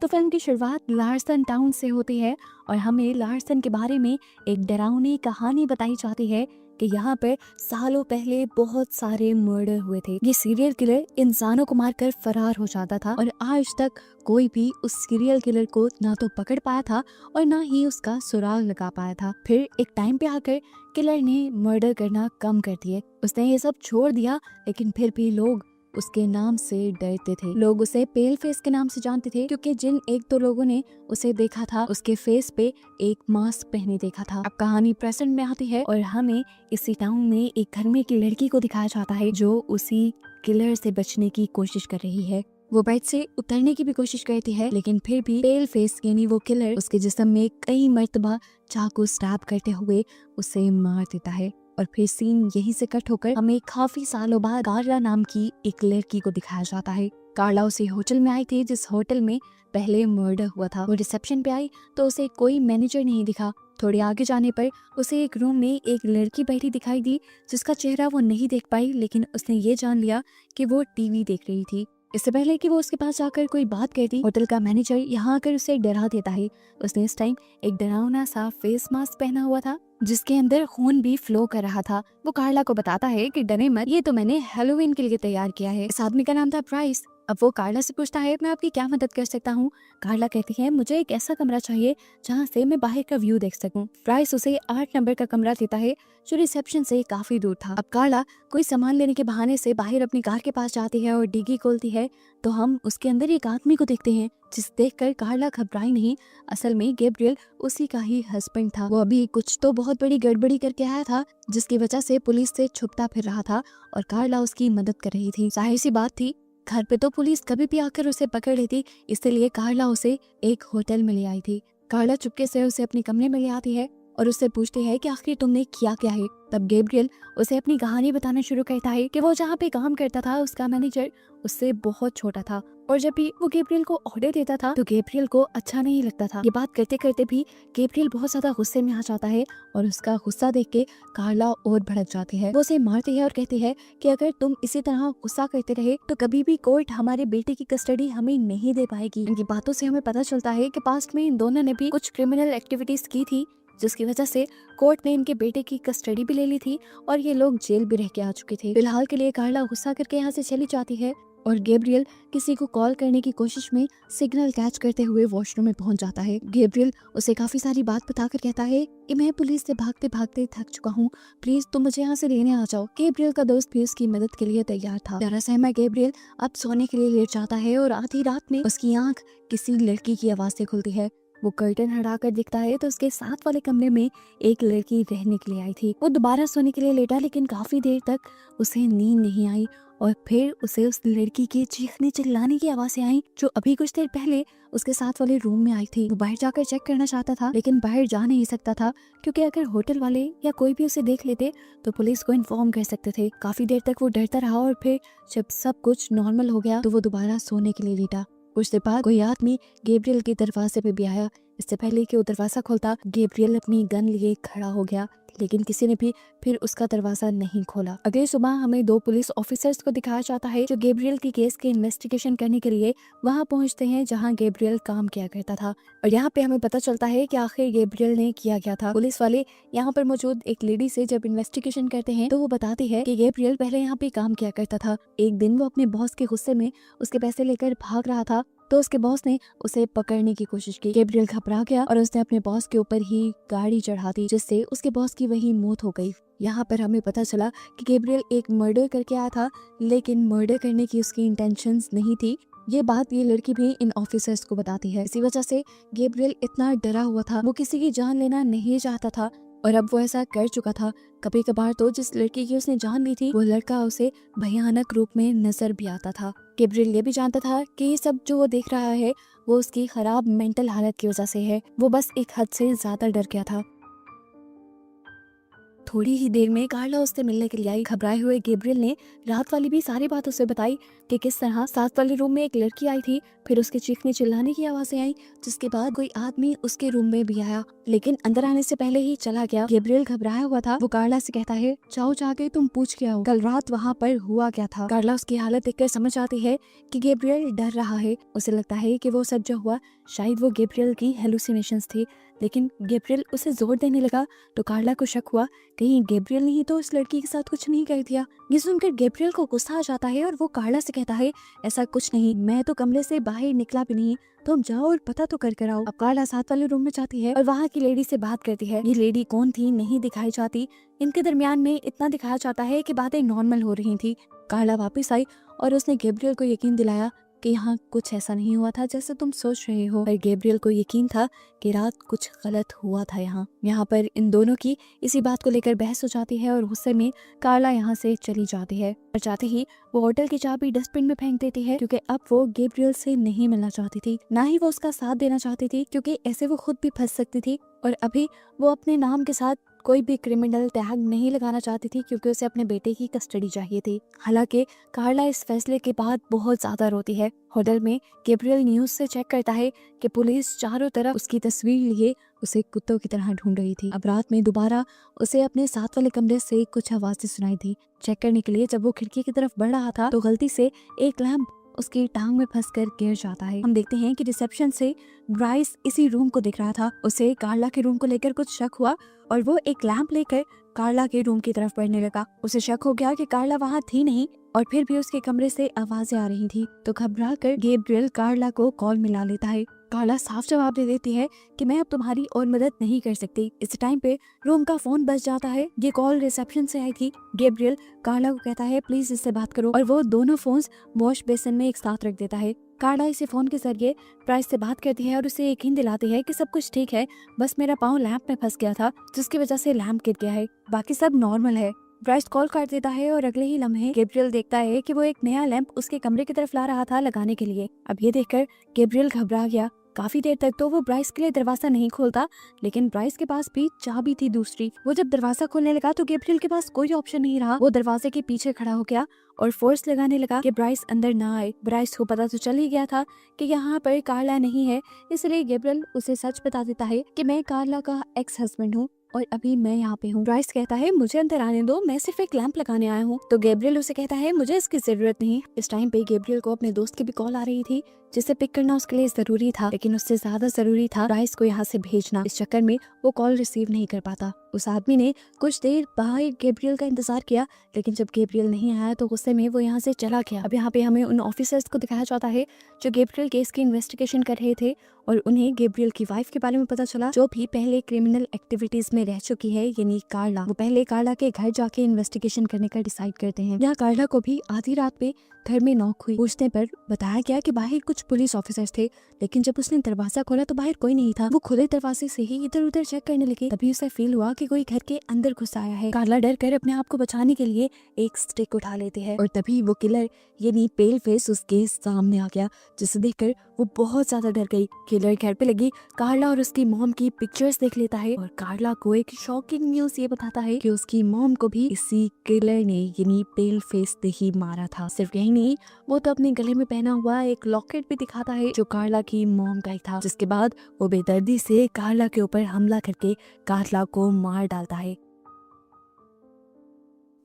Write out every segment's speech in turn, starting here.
तो फिल्म की शुरुआत लार्सन टाउन से होती है और हमें लार्सन के बारे में एक डरावनी कहानी बताई जाती है कि यहाँ पर सालों पहले बहुत सारे मर्डर हुए थे। ये सीरियल किलर इंसानों को मारकर फरार हो जाता था और आज तक कोई भी उस सीरियल किलर को ना तो पकड़ पाया था और ना ही उसका सुराग लगा पाया था। फिर एक टाइम पे आकर किलर ने मर्डर करना कम कर दिए। उसने ये सब छोड़ दिया, लेकिन फिर भी लोग उसके नाम से डरते थे। लोग उसे पेल फेस के नाम से जानते थे, क्योंकि जिन एक दो लोगों ने उसे देखा था उसके फेस पे एक मास्क पहने देखा था। अब कहानी प्रेजेंट में आती है और हमें इसी टाउन में एक घर में एक लड़की को दिखाया जाता है जो उसी किलर से बचने की कोशिश कर रही है। वो बेड से उतरने की भी कोशिश करती है, लेकिन फिर भी पेल फेस यानी वो किलर उसके जिस्म में कई मर्तबा चाकू स्टैब करते हुए उसे मार देता है। और फिर सीन यहीं से कट होकर हमें काफी सालों बाद कार्ला नाम की एक लड़की को दिखाया जाता है। कार्ला उसी होटल में आई थी जिस होटल में पहले मर्डर हुआ था। वो रिसेप्शन पे आई तो उसे कोई मैनेजर नहीं दिखा। थोड़े आगे जाने पर उसे एक रूम में एक लड़की बैठी दिखाई दी जिसका चेहरा वो नहीं देख पाई, लेकिन उसने ये जान लिया कि वो टीवी देख रही थी। इससे पहले कि वो उसके पास जाकर कोई बात करती, होटल का मैनेजर यहाँ आकर उसे डरा देता है। उसने इस टाइम एक डरावना सा फेस मास्क पहना हुआ था जिसके अंदर खून भी फ्लो कर रहा था। वो कार्ला को बताता है कि डरे मत, ये तो मैंने हैलोवीन के लिए तैयार किया है। इस आदमी का नाम था प्राइस। अब वो कार्ला से पूछता है मैं आपकी क्या मदद कर सकता हूँ। कार्ला कहती है मुझे एक ऐसा कमरा चाहिए जहाँ से मैं बाहर का व्यू देख सकूं। प्राइस उसे 8 नंबर का कमरा देता है जो रिसेप्शन से काफी दूर था। अब कार्ला कोई सामान लेने के बहाने से बाहर अपनी कार के पास जाती है और डिग्गी खोलती है तो हम उसके अंदर एक आदमी को देखते हैं, जिस देखकर कार्ला घबराई नहीं। असल में गैब्रियल उसी का ही हस्बैंड था। वो अभी कुछ तो बहुत बड़ी गड़बड़ी करके आया था जिसकी वजह से पुलिस से छुपता फिर रहा था और कार्ला उसकी मदद कर रही थी। जाहिर सी बात थी, घर पे तो पुलिस कभी भी आकर उसे पकड़ लेती, इसलिए कार्ला उसे एक होटल में ले आई थी। कार्ला चुपके से उसे अपने कमरे में ले आती है और उससे पूछती है कि आखिर तुमने किया क्या है। तब गैब्रियल उसे अपनी कहानी बताना शुरू करता है कि वो जहाँ पे काम करता था उसका मैनेजर उससे बहुत छोटा था और जब भी वो गैब्रियल को ऑर्डर देता था तो गैब्रियल को अच्छा नहीं लगता था। ये बात करते करते भी गैब्रियल बहुत ज्यादा गुस्से में आ जाता है और उसका गुस्सा देख के कार्ला और भड़क जाती है। वो उसे मारती है और कहती है कि अगर तुम इसी तरह गुस्सा करते रहे तो कभी भी कोर्ट हमारे बेटे की कस्टडी हमें नहीं दे पाएगी। इनकी बातों से हमें पता चलता है कि पास्ट में इन दोनों ने भी कुछ क्रिमिनल एक्टिविटीज की थी जिसकी वजह से कोर्ट ने इनके बेटे की कस्टडी भी ले ली थी और ये लोग जेल भी रह के आ चुके थे। फिलहाल के लिए कार्ला गुस्सा करके यहाँ से चली जाती है और गैब्रियल किसी को कॉल करने की कोशिश में सिग्नल कैच करते हुए वॉशरूम में पहुंच जाता है। गैब्रियल उसे काफी सारी बात बताकर कहता है कि मैं पुलिस से भागते भागते थक चुका हूँ, प्लीज तुम मुझे यहाँ से लेने आ जाओ। गैब्रियल का दोस्त भी उसकी मदद के लिए तैयार था। जरा सहमा गैब्रियल अब सोने के लिए लेट जाता है और आधी रात में उसकी आंख किसी लड़की की आवाज से खुलती है। वो कर्टन हटाकर दिखता है तो उसके साथ वाले कमरे में एक लड़की रहने के लिए आई थी। वो दोबारा सोने के लिए लेटा, लेकिन काफी देर तक उसे नींद नहीं आई और फिर उसे उस लड़की के चीखने चिल्लाने की आवाजें आई जो अभी कुछ देर पहले उसके साथ वाले रूम में आई थी। वो बाहर जाकर चेक करना चाहता था, लेकिन बाहर जा नहीं सकता था क्योंकि अगर होटल वाले या कोई भी उसे देख लेते तो पुलिस को इन्फॉर्म कर सकते थे। काफी देर तक वो डरता रहा और फिर जब सब कुछ नॉर्मल हो गया तो वो दोबारा सोने के लिए लेटा। कुछ देर बाद कोई आदमी गैब्रियल के दरवाजे पे भी आया। इससे पहले कि वो दरवाजा खोलता, गैब्रियल अपनी गन लिए खड़ा हो गया, लेकिन किसी ने भी फिर उसका दरवाजा नहीं खोला। अगली सुबह हमें 2 पुलिस ऑफिसर्स को दिखाया जाता है जो गैब्रियल की केस की इन्वेस्टिगेशन करने के लिए वहां पहुंचते हैं जहां गैब्रियल काम किया करता था। और यहाँ पे हमें पता चलता है कि आखिर गैब्रियल ने किया क्या था। पुलिस वाले यहाँ पर मौजूद एक लेडी से जब इन्वेस्टिगेशन करते हैं तो वो बताती है कि गैब्रियल पहले यहाँ पे काम किया करता था। एक दिन वो अपने बॉस के गुस्से में उसके पैसे लेकर भाग रहा था तो उसके बॉस ने उसे पकड़ने की कोशिश की। गैब्रियल घबरा गया और उसने अपने बॉस के ऊपर ही गाड़ी चढ़ा दी, जिससे उसके बॉस की वही मौत हो गई। यहाँ पर हमें पता चला कि गैब्रियल एक मर्डर करके आया था, लेकिन मर्डर करने की उसकी इंटेंशंस नहीं थी। ये बात ये लड़की भी इन ऑफिसर्स को बताती है। इसी वजह से गैब्रियल इतना डरा हुआ था, वो किसी की जान लेना नहीं चाहता था और अब वो ऐसा कर चुका था। कभी कभार तो जिस लड़की की उसने जान ली थी वो लड़का उसे भयानक रूप में नजर भी आता था। गैब्रियल ये भी जानता था कि ये सब जो वो देख रहा है वो उसकी खराब मेंटल हालत की वजह से है। वो बस एक हद से ज्यादा डर गया था। थोड़ी ही देर में कार्ला उससे मिलने के लिए आई। घबराए हुए गैब्रियल ने रात वाली भी सारी बात उसे बताई कि किस तरह साथ वाले रूम में एक लड़की आई थी, फिर उसके चीखने चिल्लाने की आवाजें आई, जिसके बाद कोई आदमी उसके रूम में भी आया, लेकिन अंदर आने से पहले ही चला गया। गैब्रियल घबराया हुआ था। वो कार्ला से कहता है, जाओ जाके तुम पूछ के आओ कल रात वहाँ पर हुआ क्या था। कार्ला उसकी हालत देखकर समझ आती है कि गैब्रियल डर रहा है। उसे लगता है कि वो सब जो हुआ शायद वो गैब्रियल की हेलुसिनेशंस थी, लेकिन गैब्रियल उसे जोर देने लगा तो कार्ला को शक हुआ कहीं गैब्रियल ने ही तो उस लड़की के साथ कुछ नहीं कर दिया। ये सुनकर गैब्रियल को गुस्सा आ जाता है और वो कार्ला से कहता है, ऐसा कुछ नहीं, मैं तो कमरे से बाहर निकला भी नहीं, तुम जाओ और पता तो कर आओ। अब कार्ला साथ वाले रूम में जाती है और वहाँ की लेडी से बात करती है। ये लेडी कौन थी नहीं दिखाई जाती, इनके दरमियान में इतना दिखाया जाता है कि बातें नॉर्मल हो रही थी। कार्ला वापस आई और उसने गैब्रियल को यकीन दिलाया कि यहाँ कुछ ऐसा नहीं हुआ था जैसे तुम सोच रहे हो। पर गैब्रियल को यकीन था कि रात कुछ गलत हुआ था। यहाँ पर इन दोनों की इसी बात को लेकर बहस हो जाती है और गुस्से में कार्ला यहाँ से चली जाती है। और जाते ही वो होटल की चाबी डस्टबिन में फेंक देती है, क्योंकि अब वो गैब्रियल से नहीं मिलना चाहती थी, ना ही वो उसका साथ देना चाहती थी, क्योंकि ऐसे वो खुद भी फंस सकती थी। और अभी वो अपने नाम के साथ कोई भी क्रिमिनल टैग नहीं लगाना चाहती थी, क्योंकि उसे अपने बेटे की कस्टडी चाहिए थी। हालांकि कार्ला इस फैसले के बाद बहुत ज्यादा रोती है। होटल में गैब्रियल न्यूज से चेक करता है कि पुलिस चारों तरफ उसकी तस्वीर लिए उसे कुत्तों की तरह ढूंढ रही थी। अब रात में दोबारा उसे अपने साथ वाले कमरे से कुछ आवाजें सुनाई थी। चेक करने के लिए जब वो खिड़की की तरफ बढ़ रहा था तो गलती से एक लैंप उसकी टांग में फंसकर गिर जाता है। हम देखते हैं कि रिसेप्शन से ब्राइस इसी रूम को देख रहा था। उसे कार्ला के रूम को लेकर कुछ शक हुआ और वो एक लैंप लेकर कार्ला के रूम की तरफ बढ़ने लगा। उसे शक हो गया कि कार्ला वहाँ थी नहीं और फिर भी उसके कमरे से आवाजें आ रही थी, तो घबरा कर गैब्रियल कार्ला को कॉल मिला लेता है। कार्ला साफ जवाब दे देती है कि मैं अब तुम्हारी और मदद नहीं कर सकती। इस टाइम पे रूम का फोन बज जाता है। ये कॉल रिसेप्शन से आई थी। गैब्रियल कार्ला को कहता है प्लीज इससे बात करो, और वो दोनों फोन्स वॉश बेसिन में एक साथ रख देता है। कार्ला इसे फोन के जरिए प्राइस से बात करती है और उसे यकीन दिलाती है कि सब कुछ ठीक है, बस मेरा पाँव लैंप में फंस गया था जिसकी वजह से लैंप गिर गया है, बाकी सब नॉर्मल है। ब्राइस कॉल काट देता है और अगले ही लम्हे गैब्रियल देखता है कि वो एक नया लैंप उसके कमरे की तरफ ला रहा था लगाने के लिए। अब ये देखकर गैब्रियल घबरा गया। काफी देर तक तो वो ब्राइस के लिए दरवाजा नहीं खोलता, लेकिन ब्राइस के पास भी चाबी थी दूसरी। वो जब दरवाजा खोलने लगा तो गैब्रियल के पास कोई ऑप्शन नहीं रहा। वो दरवाजे के पीछे खड़ा हो गया और फोर्स लगाने लगा कि ब्राइस अंदर ना आए। ब्राइस को पता तो चल ही गया था कि यहाँ पर कार्ला नहीं है, इसलिए गैब्रियल उसे सच बता देता है कि मैं कार्ला का एक्स हस्बैंड हूँ और अभी मैं यहाँ पे हूँ। ब्राइस कहता है मुझे अंदर आने दो, मैं सिर्फ एक लैंप लगाने आया हूँ। तो गैब्रियल उसे कहता है मुझे इसकी जरूरत नहीं। इस टाइम पे गैब्रियल को अपने दोस्त की भी कॉल आ रही थी, जिसे पिक करना उसके लिए जरूरी था, लेकिन उससे ज्यादा जरूरी था ब्राइस को यहाँ से भेजना। इस चक्कर में वो कॉल रिसीव नहीं कर पाता। उस आदमी ने कुछ देर बाहर गैब्रियल का इंतजार किया, लेकिन जब गैब्रियल नहीं आया तो गुस्से में वो यहाँ से चला गया। अब यहाँ पे हमें उन ऑफिसर्स को दिखाया जाता है जो गैब्रियल केस की इन्वेस्टिगेशन कर रहे थे, और उन्हें गैब्रियल की वाइफ के बारे में पता चला जो भी पहले क्रिमिनल एक्टिविटीज में रह चुकी है, यानी कार्ला। वो पहले कार्ला के घर जाके इन्वेस्टिगेशन करने का डिसाइड करते हैं। यहाँ कार्ला को भी आधी रात पे घर में नॉक हुई। पूछने पर बताया गया कि बाहर कुछ पुलिस ऑफिसर्स थे, लेकिन जब उसने दरवाजा खोला तो बाहर कोई नहीं था। वो खुले दरवाजे से ही इधर उधर चेक करने लगी, तभी उसे फील हुआ कि कोई घर के अंदर घुस आया है। कार्ला डर कर अपने आप को बचाने के लिए एक स्टिक उठा लेती है और तभी वो किलर यानी पेल फेस उसके सामने आ गया, जिसे देखकर वो बहुत ज्यादा डर गई। किलर घर पे लगी कार्ला और उसकी मॉम की पिक्चर्स देख लेता है और कार्ला को एक शॉकिंग न्यूज ये बताता है कि उसकी मॉम को भी इसी किलर ने यानी पेल फेस ने ही मारा था। सिर्फ यही नहीं, वो तो अपने गले में पहना हुआ एक लॉकेट भी दिखाता है जो कार्ला की मॉम का ही था। जिसके बाद वो बेदर्दी से कार्ला के ऊपर हमला करके कार्ला को मार डालता है।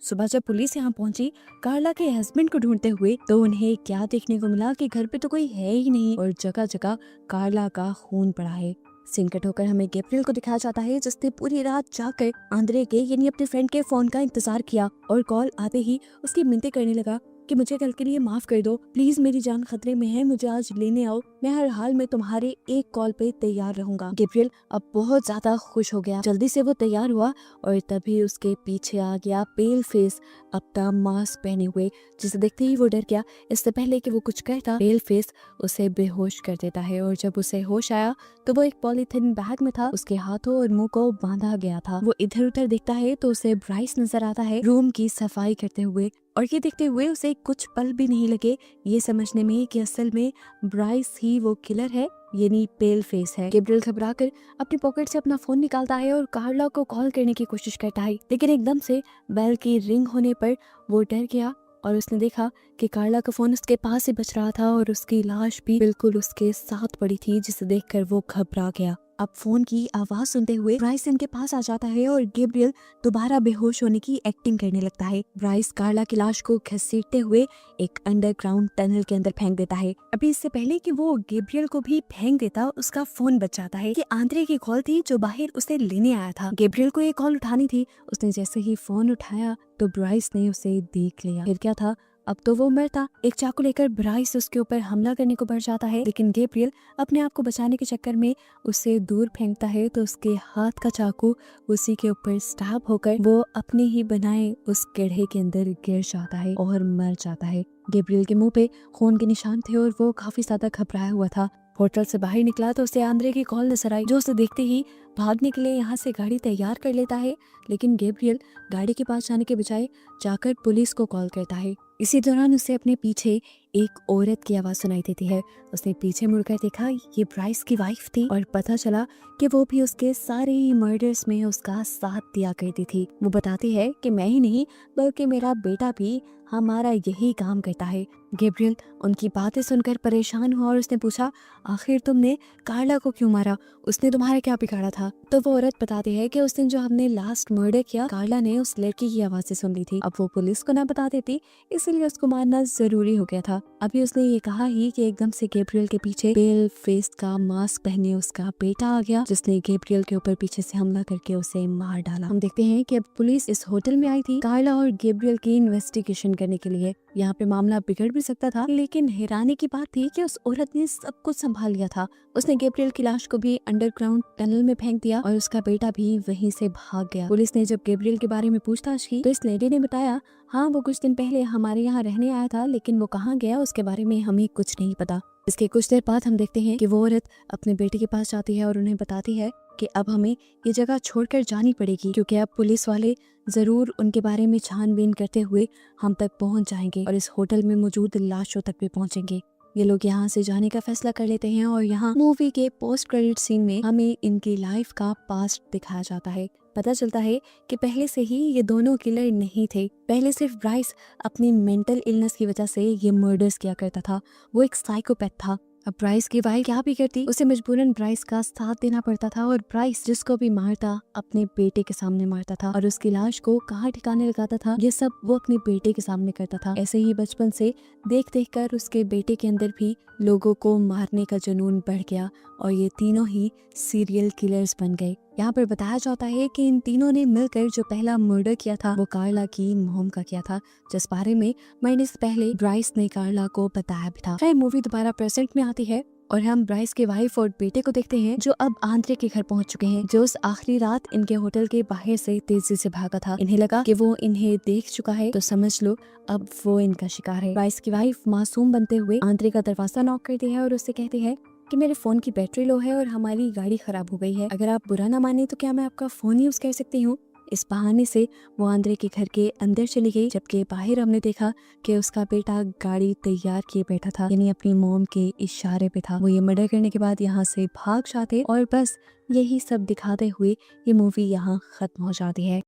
सुबह जब पुलिस यहाँ पहुंची कार्ला के हस्बैंड को ढूंढते हुए, तो उन्हें क्या देखने को मिला कि घर पे तो कोई है ही नहीं और जगह जगह कार्ला का खून पड़ा है। सीन कट होकर हमें गैब्रियल को दिखाया जाता है जिसने पूरी रात जाकर आंद्रे के यानी अपने फ्रेंड के फोन का इंतजार किया और कॉल आते ही उसकी मिन्नतें करने लगा कि मुझे कल के लिए माफ कर दो, प्लीज मेरी जान खतरे में है, मुझे आज लेने आओ, मैं हर हाल में तुम्हारे एक कॉल पे तैयार रहूंगा। गैब्रियल अब बहुत ज्यादा खुश हो गया। जल्दी से वो तैयार हुआ और तभी उसके पीछे आ गया पेल फेस अपना मास्क पहने हुए, जिसे देखते ही वो डर गया। इससे पहले कि वो कुछ कहता पेल फेस उसे बेहोश कर देता है और जब उसे होश आया तो वो एक पॉलीथिन बैग में था, उसके हाथों और मुंह को बांधा गया था। वो इधर उधर देखता है तो उसे ब्राइस नजर आता है रूम की सफाई करते हुए, और ये देखते हुए उसे कुछ पल भी नहीं लगे ये समझने में कि असल में ब्राइस ही कि वो किलर है, यानी पेल फेस है। गैब्रियल घबराकर अपनी पॉकेट से अपना फोन निकालता है और कार्ला को कॉल करने की कोशिश करता है, लेकिन एकदम से बेल की रिंग होने पर वो डर गया और उसने देखा कि कार्ला का फोन उसके पास ही बच रहा था और उसकी लाश भी बिल्कुल उसके साथ पड़ी थी, जिसे देखकर वो घबरा गया। अब फोन की आवाज सुनते हुए ब्राइस इनके पास आ जाता है और गैब्रियल दोबारा बेहोश होने की एक्टिंग करने लगता है। ब्राइस कार्ला की लाश को घसीटते हुए एक अंडरग्राउंड टनल के अंदर फेंक देता है। अभी इससे पहले कि वो गैब्रियल को भी फेंक देता, उसका फोन बच जाता है। ये आंद्रे की कॉल थी जो बाहर उसे लेने आया था। गैब्रियल को ये कॉल उठानी थी। उसने जैसे ही फोन उठाया तो ब्राइस ने उसे देख लिया। फिर क्या था, अब तो वो मरता। एक चाकू लेकर ब्राइस उसके ऊपर हमला करने को बढ़ जाता है, लेकिन गैब्रियल अपने आप को बचाने के चक्कर में उसे दूर फेंकता है तो उसके हाथ का चाकू उसी के ऊपर स्टैब होकर वो अपने ही बनाए उस गड्ढे के अंदर गिर जाता है और मर जाता है। गैब्रियल के मुंह पे खून के निशान थे और वो काफी ज्यादा घबराया हुआ था। होटल से बाहर निकला तो उसे आंद्रे की कॉल नजर आई, जो उसे देखते ही भागने के लिए यहाँ से गाड़ी तैयार कर लेता है, लेकिन गैब्रियल गाड़ी के पास जाने के बजाय जाकर पुलिस को कॉल करता है। इसी दौरान उसे अपने पीछे एक औरत की आवाज सुनाई देती है। उसने पीछे मुड़कर देखा, ये ब्राइस की वाइफ थी और पता चला कि वो भी उसके सारे ही मर्डर्स में उसका साथ दिया करती थी। वो बताती है कि मैं ही नहीं बल्कि मेरा बेटा भी हमारा यही काम करता है। गैब्रियल उनकी बातें सुनकर परेशान हुआ और उसने पूछा, आखिर तुमने कार्ला को क्यों मारा? उसने तुम्हारा क्या बिगाड़ा था? तो वो औरत बताती है कि उस दिन जो हमने लास्ट मर्डर किया, कार्ला ने उस लड़की की आवाज़ें सुन ली थी। अब वो पुलिस को ना बता देती, इसलिए उसको मारना जरूरी हो गया था। अभी उसने ये कहा ही कि एकदम से गैब्रियल के पीछे पेल फेस का मास्क पहने उसका बेटा आ गया, जिसने गैब्रियल के ऊपर पीछे से हमला करके उसे मार डाला। हम देखते हैं कि अब पुलिस इस होटल में आई थी कार्ला और गैब्रियल की इन्वेस्टिगेशन करने के लिए। यहाँ पे मामला बिगड़ भी सकता था, लेकिन हैरानी की बात थी कि उस औरत ने सब कुछ संभाल लिया था। उसने गैब्रियल की लाश को भी अंडरग्राउंड टनल में फेंक दिया और उसका बेटा भी वहीं से भाग गया। पुलिस ने जब गैब्रियल के बारे में पूछताछ की तो इस लेडी ने बताया, हाँ वो कुछ दिन पहले हमारे यहाँ रहने आया था, लेकिन वो कहाँ गया उसके बारे में हमें कुछ नहीं पता। इसके कुछ देर बाद हम देखते हैं कि वो औरत अपने बेटे के पास जाती है और उन्हें बताती है कि अब हमें ये जगह छोड़कर जानी पड़ेगी, क्योंकि अब पुलिस वाले जरूर उनके बारे में छानबीन करते हुए हम तक पहुंच जाएंगे और इस होटल में मौजूद लाशों तक भी पहुंचेंगे। ये लोग यहाँ से जाने का फैसला कर लेते हैं और यहाँ मूवी के पोस्ट क्रेडिट सीन में हमें इनकी लाइफ का पास्ट दिखाया जाता है। पता चलता है कि पहले से ही ये दोनों किलर नहीं थे। पहले सिर्फ ब्राइस अपनी मेंटल इलनेस की वजह से ये मर्डर्स किया करता था। वो एक साइकोपैथ था। अब ब्राइस की वाइफ क्या भी करती, उसे मजबूरन ब्राइस का साथ देना पड़ता था और ब्राइस जिसको भी मारता अपने बेटे के सामने मारता था और उसकी लाश को कहाँ ठिकाने लगाता था, ये सब वो अपने बेटे के सामने करता था। ऐसे ही बचपन से देख देख कर उसके बेटे के अंदर भी लोगों को मारने का जुनून बढ़ गया और ये तीनों ही सीरियल किलर्स बन गए। यहाँ पर बताया जाता है कि इन तीनों ने मिलकर जो पहला मर्डर किया था वो कार्ला की मोम का किया था, जिस बारे में मरने से पहले ब्राइस ने कार्ला को बताया भी था। फिर मूवी दोबारा प्रेजेंट में आती है और हम ब्राइस के वाइफ और बेटे को देखते हैं, जो अब आंद्रे के घर पहुंच चुके हैं, जो उस आखिरी रात इनके होटल के बाहर से तेजी से भागा था। इन्हें लगा कि वो इन्हें देख चुका है, तो समझ लो अब वो इनका शिकार है। ब्राइस की वाइफ मासूम बनते हुए आंद्रे का दरवाजा नॉक करती है और उससे कहती है कि मेरे फोन की बैटरी लो है और हमारी गाड़ी खराब हो गई है, अगर आप बुरा ना माने तो क्या मैं आपका फोन यूज कर सकती हूँ। इस बहाने से वो आंद्रे के घर के अंदर चली गई, जबकि बाहर हमने देखा कि उसका बेटा गाड़ी तैयार किए बैठा था, यानी अपनी मोम के इशारे पे था। वो ये मर्डर करने के बाद यहाँ से भाग जाते और बस यही सब दिखाते हुए ये मूवी यहाँ खत्म हो जाती है।